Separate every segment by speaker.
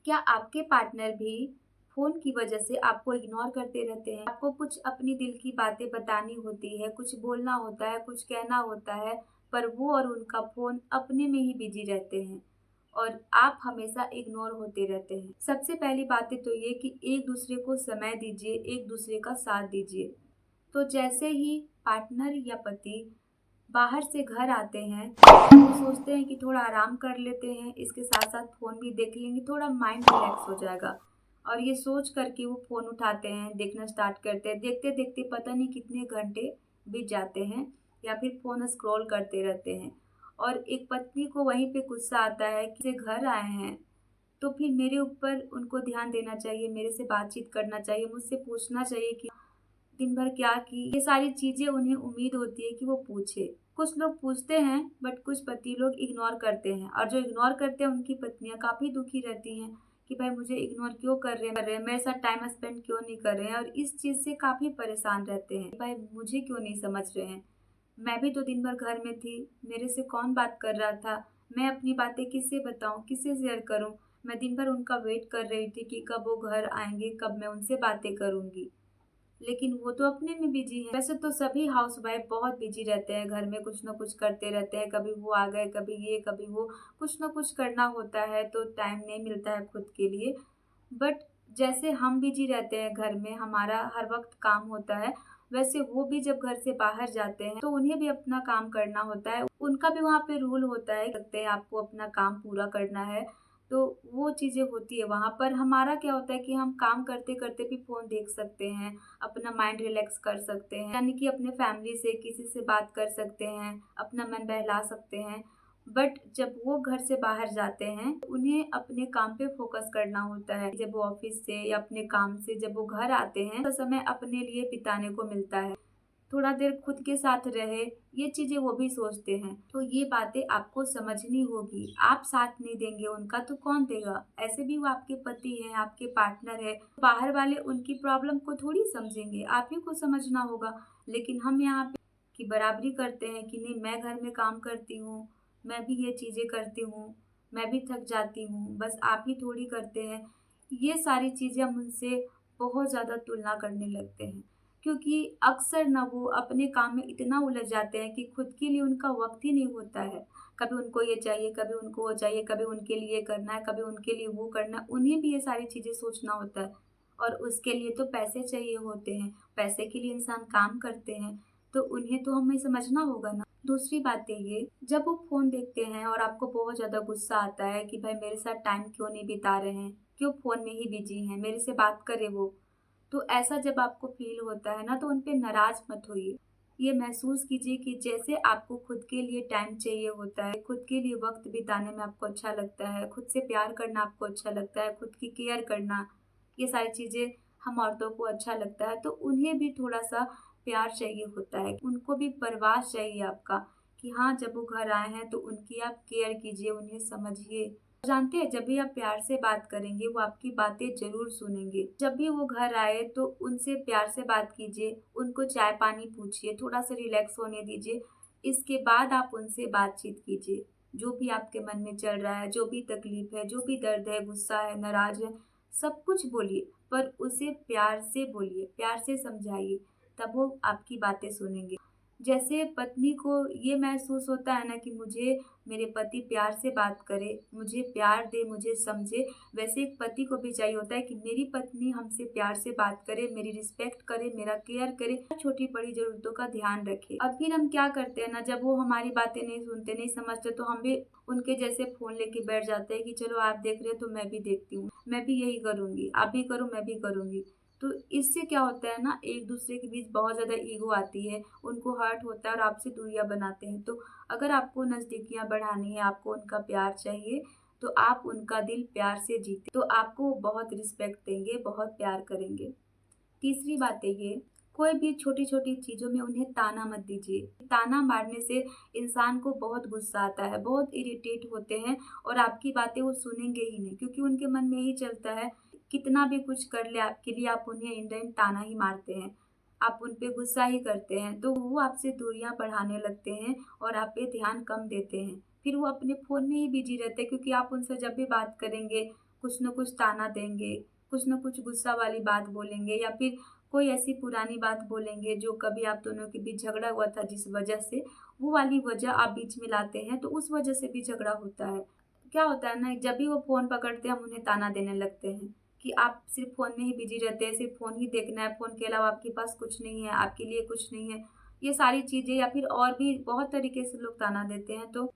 Speaker 1: क्या आपके पार्टनर भी फ़ोन की वजह से आपको इग्नोर करते रहते हैं? आपको कुछ अपनी दिल की बातें बतानी होती है, कुछ बोलना होता है, कुछ कहना होता है, पर वो और उनका फ़ोन अपने में ही बिज़ी रहते हैं और आप हमेशा इग्नोर होते रहते हैं। सबसे पहली बातें तो ये कि एक-दूसरे को समय दीजिए, एक-दूसरे का साथ दीजिए। तो जैसे ही पार्टनर या पति बाहर से घर आते हैं, वो सोचते हैं कि थोड़ा आराम कर लेते हैं, इसके साथ-साथ फ़ोन भी देख लेंगे, थोड़ा माइंड रिलैक्स हो जाएगा। और ये सोच कर के वो फ़ोन उठाते हैं, देखना स्टार्ट करते हैं। देखते-देखते पता नहीं कितने घंटे बीत जाते हैं या फिर फ़ोन स्क्रॉल करते रहते हैं। और एक पत्नी को वहीं पे गुस्सा आता है कि से घर आए हैं, तो फिर मेरे ऊपर उनको ध्यान देना चाहिए, मेरे से बातचीत करना चाहिए, मुझसे पूछना चाहिए कि दिन भर क्या की? ये सारी चीज़ें उन्हें उम्मीद होती है कि वो पूछे। कुछ लोग पूछते हैं बट कुछ पति लोग इग्नोर करते हैं और जो इग्नोर करते हैं उनकी पत्नियाँ काफ़ी दुखी रहती हैं कि भाई मुझे इग्नोर क्यों कर रहे हैं, मेरे साथ टाइम स्पेंड क्यों नहीं कर रहे हैं और इस चीज़ से काफ़ी परेशान रहते हैं। भाई मुझे क्यों नहीं समझ रहे हैं? मैं भी तो दिन भर घर में थी, मेरे से कौन बात कर रहा था? मैं अपनी बातें किससे बताऊँ, किससे शेयर करूँ? मैं दिन भर उनका वेट कर रही थी कि कब वो घर आएँगे, कब मैं उनसे बातें करूँगी। लेकिन वो तो अपने में बिजी है। वैसे तो सभी हाउसवाइफ बहुत बिजी रहते हैं, घर में कुछ ना कुछ करते रहते हैं, कभी वो आ गए, कभी ये, कभी वो, कुछ ना कुछ करना होता है तो टाइम नहीं मिलता है खुद के लिए। बट जैसे हम बिजी रहते हैं घर में, हमारा हर वक्त काम होता है, वैसे वो भी जब घर से बाहर जाते हैं तो उन्हें भी अपना काम करना होता है। उनका भी वहाँ पे रूल होता है, सकते हैं आपको अपना काम पूरा करना है, तो वो चीज़ें होती है वहाँ पर। हमारा क्या होता है कि हम काम करते-करते भी फ़ोन देख सकते हैं, अपना माइंड रिलैक्स कर सकते हैं, यानी कि अपने फैमिली से किसी से बात कर सकते हैं, अपना मन बहला सकते हैं। बट जब वो घर से बाहर जाते हैं, उन्हें अपने काम पे फ़ोकस करना होता है। जब वो ऑफ़िस से या अपने काम से जब वो घर आते हैं, तो समय अपने लिए बिताने को मिलता है। थोड़ा देर खुद के साथ रहे, ये चीज़ें वो भी सोचते हैं। तो ये बातें आपको समझनी होगी। आप साथ नहीं देंगे उनका तो कौन देगा? ऐसे भी वो आपके पति हैं, आपके पार्टनर हैं। बाहर वाले उनकी प्रॉब्लम को थोड़ी समझेंगे, आप ही को समझना होगा। लेकिन हम यहाँ पे की बराबरी करते हैं कि नहीं, मैं घर में काम करती हूँ, मैं भी ये चीज़ें करती हूँ, मैं भी थक जाती हूँ, बस आप ही थोड़ी करते हैं। ये सारी चीज़ें हम उनसे बहुत ज़्यादा तुलना करने लगते हैं। क्योंकि अक्सर ना वो अपने काम में इतना उलझ जाते हैं कि खुद के लिए उनका वक़्त ही नहीं होता है। कभी उनको ये चाहिए, कभी उनको वो चाहिए, कभी उनके लिए करना है, कभी उनके लिए वो करना है। उन्हें भी ये सारी चीज़ें सोचना होता है और उसके लिए तो पैसे चाहिए होते हैं। पैसे के लिए इंसान काम करते हैं, तो उन्हें तो हमें समझना होगा ना। दूसरी बात है ये, जब वो फ़ोन देखते हैं और आपको बहुत ज़्यादा गुस्सा आता है कि भाई मेरे साथ टाइम क्यों नहीं बिता रहे हैं? क्यों फ़ोन में ही बिज़ी हैं? मेरे से बात करे वो। तो ऐसा जब आपको फ़ील होता है ना, तो उन पे नाराज़ मत होइए। ये महसूस कीजिए कि जैसे आपको खुद के लिए टाइम चाहिए होता है, खुद के लिए वक़्त बिताने में आपको अच्छा लगता है, खुद से प्यार करना आपको अच्छा लगता है, खुद की केयर करना, ये सारी चीज़ें हम औरतों को अच्छा लगता है, तो उन्हें भी थोड़ा-सा प्यार चाहिए होता है। उनको भी परवाह चाहिए आपका कि हाँ, जब वो घर आए हैं तो उनकी आप केयर कीजिए, उन्हें समझिए। जानते हैं, जब भी आप प्यार से बात करेंगे वो आपकी बातें ज़रूर सुनेंगे। जब भी वो घर आए तो उनसे प्यार से बात कीजिए, उनको चाय-पानी पूछिए, थोड़ा-सा रिलैक्स होने दीजिए। इसके बाद आप उनसे बातचीत कीजिए। जो भी आपके मन में चल रहा है, जो भी तकलीफ़ है, जो भी दर्द है, गुस्सा है, नाराज़ है, सब कुछ बोलिए, पर उसे प्यार से बोलिए, प्यार से समझाइए, तब वो आपकी बातें सुनेंगे। जैसे पत्नी को ये महसूस होता है ना कि मुझे मेरे पति प्यार से बात करे, मुझे प्यार दे, मुझे समझे, वैसे एक पति को भी चाहिए होता है कि मेरी पत्नी हमसे प्यार से बात करे, मेरी रिस्पेक्ट करे, मेरा केयर करे, छोटी-बड़ी ज़रूरतों का ध्यान रखे। और फिर हम क्या करते हैं ना, जब वो हमारी बातें नहीं सुनते, नहीं समझते, तो हम भी उनके जैसे फ़ोन लेके बैठ जाते हैं कि चलो आप देख रहे हो तो मैं भी देखती हूँ, मैं भी यही करूँगी, आप भी करो मैं भी करूँगी। तो इससे क्या होता है ना, एक-दूसरे के बीच बहुत ज़्यादा ईगो आती है, उनको हर्ट होता है और आपसे दूरियाँ बनाते हैं। तो अगर आपको नज़दीकियाँ बढ़ानी है, आपको उनका प्यार चाहिए, तो आप उनका दिल प्यार से जीतें, तो आपको वो बहुत रिस्पेक्ट देंगे, बहुत प्यार करेंगे। तीसरी बात है ये, कोई भी छोटी-छोटी चीज़ों में उन्हें ताना मत दीजिए। ताना मारने से इंसान को बहुत गुस्सा आता है, बहुत इरिटेट होते हैं और आपकी बातें वो सुनेंगे ही नहीं, क्योंकि उनके मन में यही चलता है, कितना भी कुछ कर ले आपके लिए, आप उन्हें इन टाइम ताना ही मारते हैं। आप उन पे गुस्सा ही करते हैं, तो वो आपसे दूरियाँ बढ़ाने लगते हैं और आप पे ध्यान कम देते हैं। फिर वो अपने फ़ोन में ही बिज़ी रहते हैं, क्योंकि आप उनसे जब भी बात करेंगे, कुछ न कुछ ताना देंगे, कुछ न कुछ गुस्सा वाली बात बोलेंगे या फिर कोई ऐसी पुरानी बात बोलेंगे जो कभी आप दोनों के बीच झगड़ा हुआ था जिस वजह से, वो वाली वजह आप बीच में लाते हैं तो उस वजह से भी झगड़ा होता है। क्या होता है ना, जब भी वो फ़ोन पकड़ते हैं हम उन्हें ताना देने लगते हैं कि आप सिर्फ़ फ़ोन में ही बिज़ी रहते हैं, सिर्फ़ फ़ोन ही देखना है, फ़ोन के अलावा आपके पास कुछ नहीं है, आपके लिए कुछ नहीं है। ये सारी चीज़ें या फिर और भी बहुत तरीके से लोग ताना देते हैं, तो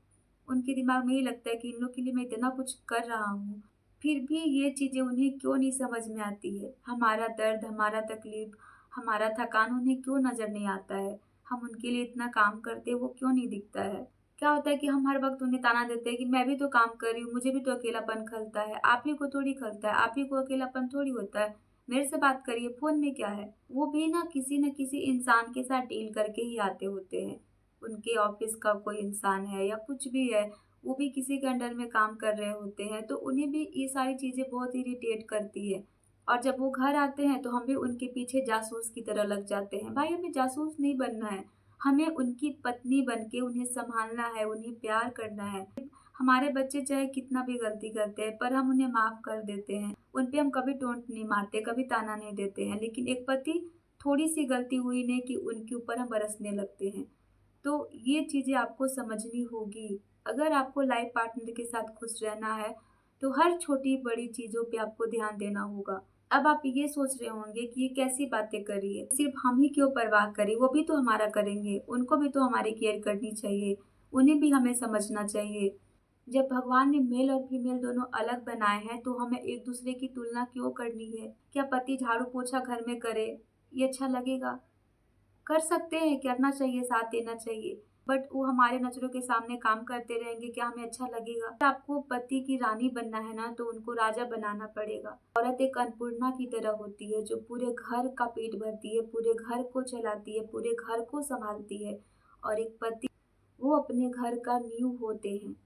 Speaker 1: उनके दिमाग में ये लगता है कि इन लोग के लिए मैं इतना कुछ कर रहा हूँ, फिर भी ये चीज़ें उन्हें क्यों नहीं समझ में आती है। हमारा दर्द, हमारा तकलीफ़, हमारा थकान उन्हें क्यों नज़र नहीं आता है। हम उनके लिए इतना काम करते हैं, वो क्यों नहीं दिखता है। क्या होता है कि हम हर वक़्त उन्हें ताना देते हैं कि मैं भी तो काम कर रही हूँ, मुझे भी तो अकेलापन खलता है, आप ही को थोड़ी खलता है, आप ही को अकेलापन थोड़ी होता है, मेरे से बात करिए, फ़ोन में क्या है? वो भी ना न किसी इंसान के साथ डील करके ही आते होते हैं। उनके ऑफ़िस का कोई इंसान है या कुछ भी है, वो भी किसी के अंडर में काम कर रहे होते हैं, तो उन्हें भी ये सारी चीज़ें बहुत इरिटेट करती है। और जब वो घर आते हैं, तो हम भी उनके पीछे जासूस की तरह लग जाते हैं। भाई हमें जासूस नहीं बनना है, हमें उनकी पत्नी बन के उन्हें सँभालना है, उन्हें प्यार करना है। हमारे बच्चे चाहे कितना भी गलती करते हैं, पर हम उन्हें माफ़ कर देते हैं। उन पे हम कभी टोंट नहीं मारते, कभी ताना नहीं देते हैं। लेकिन एक पति, थोड़ी-सी गलती हुई नहीं कि उनके ऊपर हम बरसने लगते हैं। तो ये चीज़ें आपको समझनी होगी। अगर आपको लाइफ़ पार्टनर के साथ खुश रहना है, तो हर छोटी-बड़ी चीज़ों पे आपको ध्यान देना होगा। अब आप ये सोच रहे होंगे कि ये कैसी बातें कर रही है, सिर्फ़ हम ही क्यों परवाह करें, वो भी तो हमारा करेंगे, उनको भी तो हमारी केयर करनी चाहिए, उन्हें भी हमें समझना चाहिए। जब भगवान ने मेल और फीमेल दोनों अलग बनाए हैं, तो हमें एक-दूसरे की तुलना क्यों करनी है? क्या पति झाड़ू-पोछा घर में करे, ये अच्छा लगेगा? कर सकते हैं, करना चाहिए, साथ देना चाहिए। बट वो हमारे नज़रों के सामने काम करते रहेंगे, क्या हमें अच्छा लगेगा? अगर आपको पति की रानी बनना है ना, तो उनको राजा बनाना पड़ेगा। औरत एक अन्नपूर्णा की तरह होती है, जो पूरे घर का पेट भरती है, पूरे घर को चलाती है, पूरे घर को सँभालती है। और एक पति, वो अपने घर का नींव होते हैं,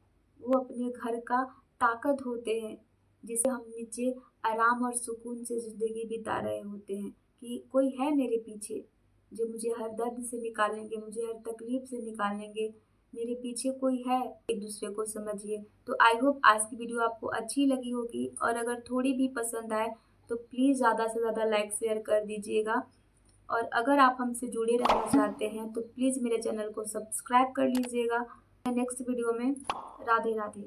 Speaker 1: वो अपने घर का ताकत होते हैं, जिसे हम नीचे आराम और सुकून से ज़िंदगी बिता रहे होते हैं कि कोई है मेरे पीछे, जो मुझे हर दर्द से निकालेंगे, मुझे हर तकलीफ़ से निकालेंगे, मेरे पीछे कोई है। एक-दूसरे को समझिए। तो आई होप आज की वीडियो आपको अच्छी लगी होगी और अगर थोड़ी भी पसंद आए, तो प्लीज़ ज़्यादा से ज़्यादा लाइक शेयर कर दीजिएगा। और अगर आप हमसे जुड़े रहना चाहते हैं, तो प्लीज़ मेरे चैनल को सब्सक्राइब कर लीजिएगा। नेक्स्ट वीडियो में राधे राधे।